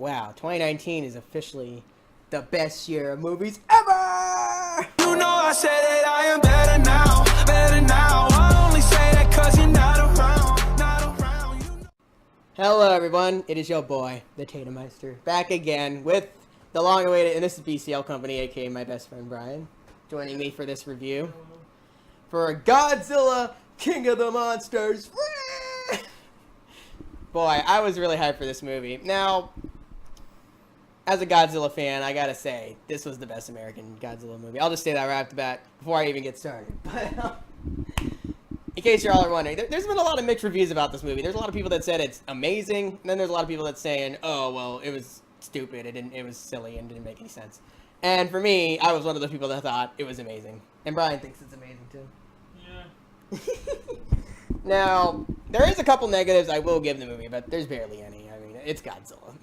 Wow, 2019 is officially the best year of movies ever! You know I said that I am better now, better now. I only say that cause you're not around, not around. You know. Hello everyone, it is your boy, the Tatumeister, back again with the long-awaited, and this is BCL Company, aka my best friend Brian, joining me for this review for Godzilla, King of the Monsters. Boy, I was really hyped for this movie. Now, as a Godzilla fan, I gotta say, this was the best American Godzilla movie. I'll just say that right off the bat before I even get started. But in case you're all wondering, there's been a lot of mixed reviews about this movie. There's a lot of people that said it's amazing, and then there's a lot of people that's saying, oh, well, it was stupid, it was silly, and didn't make any sense. And for me, I was one of the people that thought it was amazing. And Brian thinks it's amazing, too. Yeah. Now, there is a couple negatives I will give the movie, but there's barely any. I mean, it's Godzilla.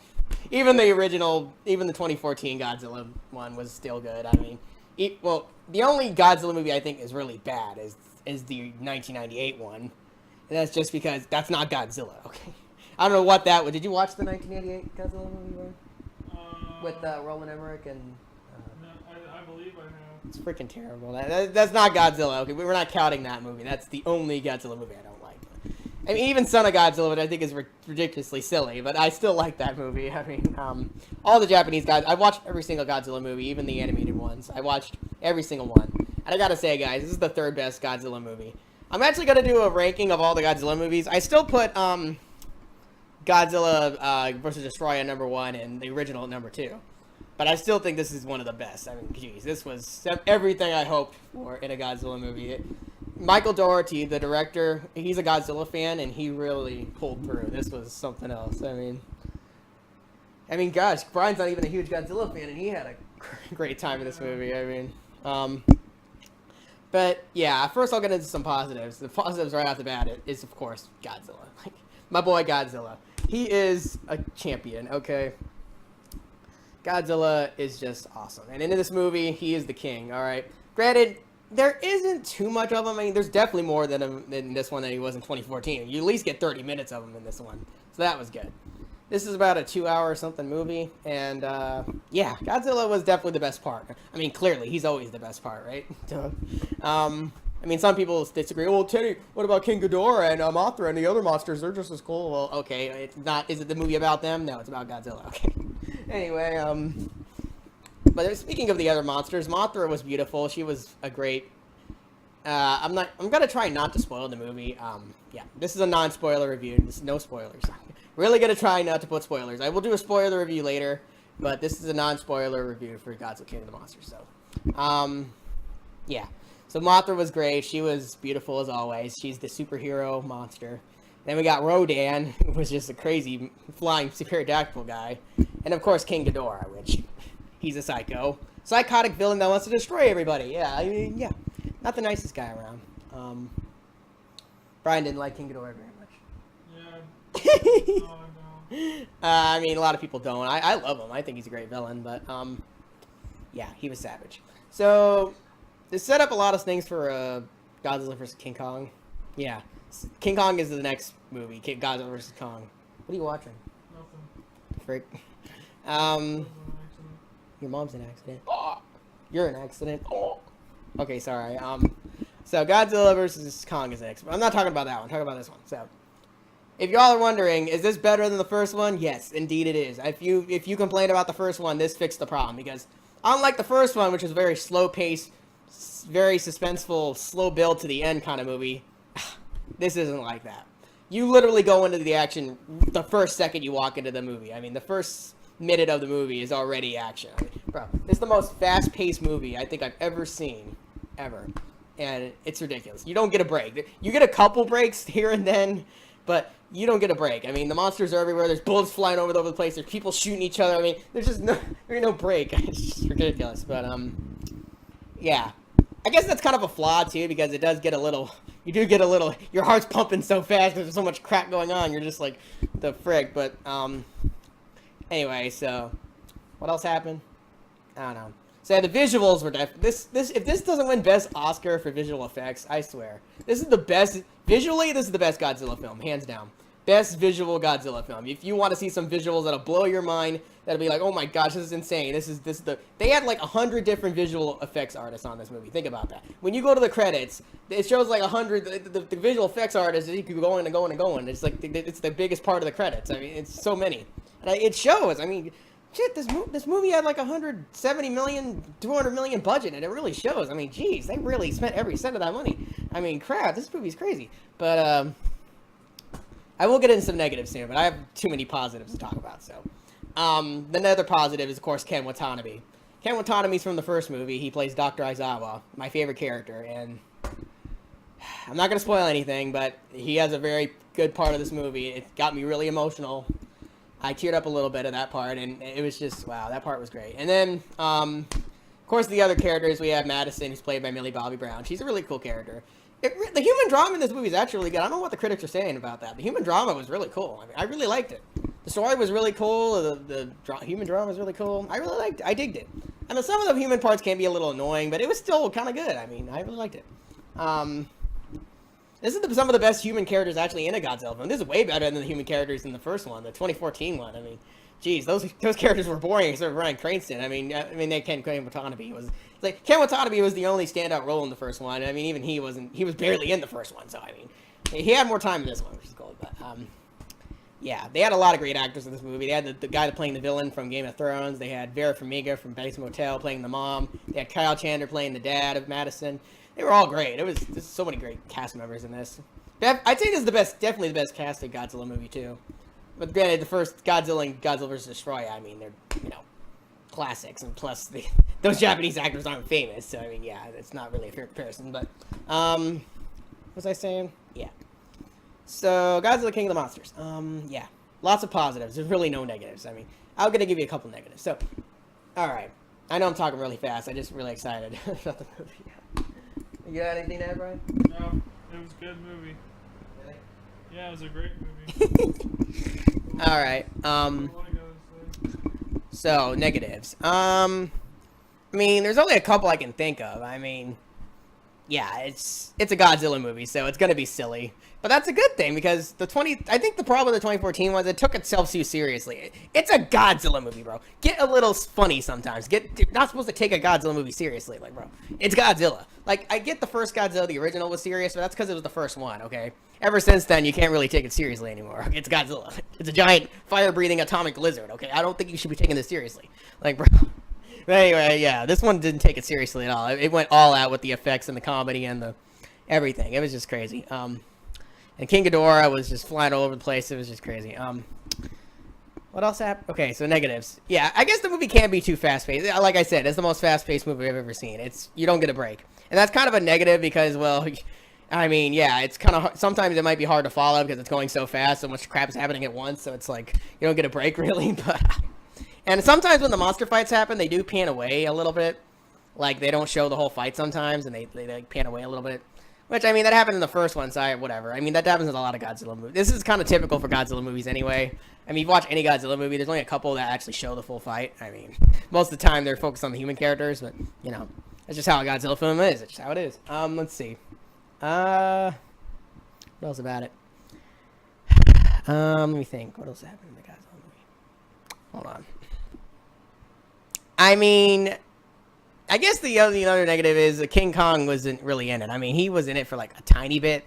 Even the original, even the 2014 Godzilla one was still good. I mean, the only Godzilla movie I think is really bad is the 1998 one. And that's just because that's not Godzilla, okay? I don't know what that was. Did you watch the 1988 Godzilla movie, Roy? With Roland Emmerich and... No, I believe I have. It's freaking terrible. That's not Godzilla, okay? We're not counting that movie. That's the only Godzilla movie I don't like. I mean, even Son of Godzilla, which I think is ridiculously silly, but I still like that movie. I mean, all the Japanese guys, I've watched every single Godzilla movie, even the animated ones. I watched every single one. And I gotta say, guys, this is the third best Godzilla movie. I'm actually gonna do a ranking of all the Godzilla movies. I still put Godzilla vs. Destroy at number 1 and the original at number 2. But I still think this is one of the best. I mean, geez, this was everything I hoped for in a Godzilla movie. Michael Dougherty, the director, he's a Godzilla fan, and he really pulled through. This was something else. I mean, gosh, Brian's not even a huge Godzilla fan, and he had a great time in this movie. I mean, but yeah, first I'll get into some positives. The positives right off the bat is, of course, Godzilla. Like, my boy Godzilla. He is a champion, okay? Godzilla is just awesome. And in this movie, he is the king, all right? Granted, there isn't too much of him. I mean, there's definitely more than him in this one than he was in 2014. You at least get 30 minutes of him in this one. So that was good. This is about a 2-hour-something movie. And, yeah, Godzilla was definitely the best part. I mean, clearly, he's always the best part, right? I mean, some people disagree. Well, Teddy, what about King Ghidorah and Mothra and the other monsters? They're just as cool. Well, okay, it's not. Is it the movie about them? No, it's about Godzilla. Okay. Anyway, but speaking of the other monsters, Mothra was beautiful. She was a great. I'm gonna try not to spoil the movie. Yeah, this is a non-spoiler review. This is no spoilers. Really gonna try not to put spoilers. I will do a spoiler review later, but this is a non-spoiler review for Godzilla King of the Monsters. So, yeah. So Mothra was great. She was beautiful as always. She's the superhero monster. Then we got Rodan, who was just a crazy flying pterodactyl guy. And of course King Ghidorah, which he's a psychotic villain that wants to destroy everybody. Yeah, I mean, yeah. Not the nicest guy around. Brian didn't like King Ghidorah very much. Yeah. Oh, no. I mean, a lot of people don't. I love him. I think he's a great villain, but yeah, he was savage. So they set up a lot of things for Godzilla vs. King Kong. Yeah, King Kong is the next movie. Godzilla vs. Kong. What are you watching? Nothing. Frick. Your mom's an accident. Oh, you're an accident. Oh. Okay, sorry. So Godzilla vs. Kong is next. I'm not talking about that one. I'm talking about this one. So, if y'all are wondering, is this better than the first one? Yes, indeed it is. If you complained about the first one, this fixed the problem because unlike the first one, which was very slow paced, very suspenseful, slow build to the end kind of movie, this isn't like that. You literally go into the action the first second you walk into the movie. I mean, the first minute of the movie is already action. I mean, bro, it's the most fast-paced movie I think I've ever seen, ever. And it's ridiculous. You don't get a break. You get a couple breaks here and then, but you don't get a break. I mean, the monsters are everywhere. There's bullets flying over the place. There's people shooting each other. I mean, there's no break. It's just ridiculous. But, yeah. I guess that's kind of a flaw, too, because it does get a little... You do get a little... Your heart's pumping so fast because there's so much crap going on. You're just like, the frick. But, anyway, so... What else happened? I don't know. So, the visuals were... If this doesn't win Best Oscar for visual effects, I swear. This is the best... Visually, this is the best Godzilla film, hands down. best visual Godzilla film. If you want to see some visuals that'll blow your mind, that'll be like, oh my gosh, this is insane. They had like 100 different visual effects artists on this movie. Think about that. When you go to the credits, it shows like 100. The visual effects artists, you keep going and going and going. It's like it's the biggest part of the credits. I mean, it's so many, and it shows. I mean, shit, this movie had like 170 million, 200 million budget, and it really shows. I mean, geez, they really spent every cent of that money. I mean, crap, this movie's crazy. But I will get into some negatives soon, but I have too many positives to talk about. So, the other positive is, of course, Ken Watanabe. Ken Watanabe's from the first movie. He plays Dr. Aizawa, my favorite character, and I'm not gonna spoil anything, but he has a very good part of this movie. It got me really emotional. I teared up a little bit of that part, and it was just, wow, that part was great. And then, of course, the other characters, we have Madison, who's played by Millie Bobby Brown. She's a really cool character. The human drama in this movie is actually really good. I don't know what the critics are saying about that. The human drama was really cool. I mean, I really liked it. The story was really cool. The human drama was really cool. I really liked it. I digged it. I know some of the human parts can be a little annoying, but it was still kind of good. I mean, I really liked it. This is some of the best human characters actually in a Godzilla film. This is way better than the human characters in the first one, the 2014 one. I mean, geez, those characters were boring except for Bryan Cranston. I mean, Ken Watanabe was like Ken Watanabe was the only standout role in the first one. I mean, even he was barely in the first one. So I mean, he had more time in this one, which is cool. But yeah, they had a lot of great actors in this movie. They had the guy playing the villain from Game of Thrones. They had Vera Farmiga from Bates Motel playing the mom. They had Kyle Chandler playing the dad of Madison. They were all great. There's so many great cast members in this. I'd say this is definitely the best casted Godzilla movie too. But granted, the first Godzilla and Godzilla vs. Destroyer, I mean, they're, classics, and plus those Japanese actors aren't famous, so I mean, yeah, it's not really a fair comparison. But what was I saying? Yeah. So Godzilla King of the Monsters. Yeah, lots of positives. There's really no negatives. I mean, I'm gonna give you a couple negatives. So, all right. I know I'm talking really fast. I'm just really excited about the movie. You got anything to add, Brian? No, it was a good movie. Really? Yeah, it was a great movie. All right. What I gotta say. So negatives. I mean, there's only a couple I can think of. I mean, yeah, it's a Godzilla movie, so it's gonna be silly. But that's a good thing because I think the problem with the 2014 was it took itself too seriously. It's a Godzilla movie, bro. Get a little funny sometimes. You're not supposed to take a Godzilla movie seriously, like, bro. It's Godzilla. Like, I get the first Godzilla, the original was serious, but that's because it was the first one, okay? Ever since then, you can't really take it seriously anymore. It's Godzilla. It's a giant fire-breathing atomic lizard, okay? I don't think you should be taking this seriously. Like, bro. But anyway, yeah, this one didn't take it seriously at all. It went all out with the effects and the comedy and the everything. It was just crazy. And King Ghidorah was just flying all over the place. It was just crazy. What else happened? Okay, so negatives. Yeah, I guess the movie can be too fast-paced. Like I said, it's the most fast-paced movie I've ever seen. You don't get a break. And that's kind of a negative because, well, I mean, yeah, it's kind of sometimes it might be hard to follow because it's going so fast, so much crap is happening at once, so it's like you don't get a break really. And sometimes when the monster fights happen, they do pan away a little bit. Like, they don't show the whole fight sometimes, and they like, pan away a little bit. Which, I mean, that happened in the first one, so whatever. I mean, that happens in a lot of Godzilla movies. This is kind of typical for Godzilla movies anyway. I mean, you watch any Godzilla movie, there's only a couple that actually show the full fight. I mean, most of the time they're focused on the human characters, but, that's just how a Godzilla film is. It's just how it is. Let's see. What else about it? Let me think. What else happened in the Godzilla movie? Hold on. I mean, I guess the other negative is that King Kong wasn't really in it. I mean, he was in it for like a tiny bit.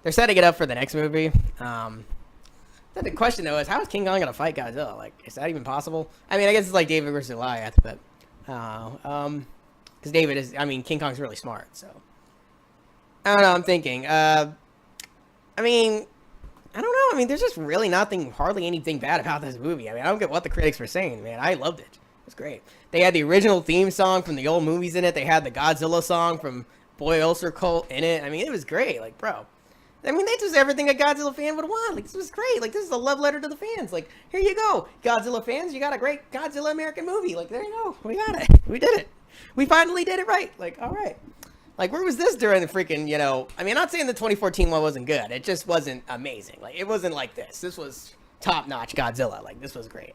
They're setting it up for the next movie. The question though is, how is King Kong gonna fight Godzilla? Like, is that even possible? I mean, I guess it's like David versus Goliath, but because King Kong's really smart, so I don't know. I'm thinking. I mean, I don't know. I mean, there's just really hardly anything bad about this movie. I mean, I don't get what the critics were saying, man. I loved it. It was great. They had the original theme song from the old movies in it. They had the Godzilla song from Boy Ulcer Cult in it. I mean, it was great. Like, bro. I mean, they just everything a Godzilla fan would want. Like, this was great. Like, this is a love letter to the fans. Like, here you go. Godzilla fans, you got a great Godzilla American movie. Like, there you go. We got it. We did it. We finally did it right. Like, all right. Like, where was this during the freaking, I mean, I'm not saying the 2014 one wasn't good. It just wasn't amazing. Like, it wasn't like this. This was top-notch Godzilla. Like, this was great.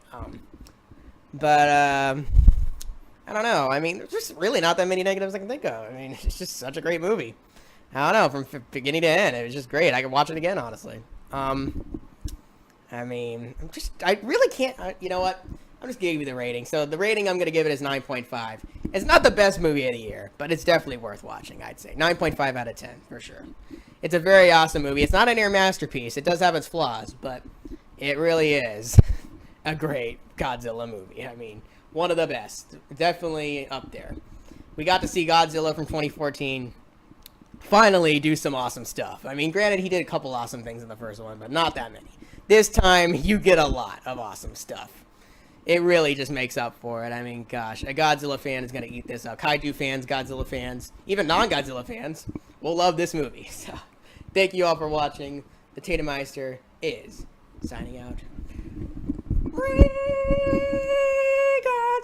But I don't know. I mean, there's just really not that many negatives I can think of. I mean, it's just such a great movie. I don't know, from beginning to end, it was just great. I could watch it again, honestly. I mean, I really can't. You know what? I'm just gonna give you the rating. So the rating I'm gonna give it is 9.5. It's not the best movie of the year, but it's definitely worth watching. I'd say 9.5 out of 10 for sure. It's a very awesome movie. It's not a near masterpiece. It does have its flaws, but it really is a great Godzilla movie. I mean, one of the best. Definitely up there. We got to see Godzilla from 2014 finally do some awesome stuff. I mean, granted, he did a couple awesome things in the first one, but not that many. This time, you get a lot of awesome stuff. It really just makes up for it. I mean, gosh, a Godzilla fan is going to eat this up. Kaiju fans, Godzilla fans, even non-Godzilla fans will love this movie. So, thank you all for watching. The Tatumeister is signing out.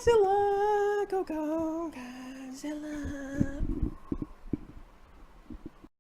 Godzilla, go, go, Godzilla.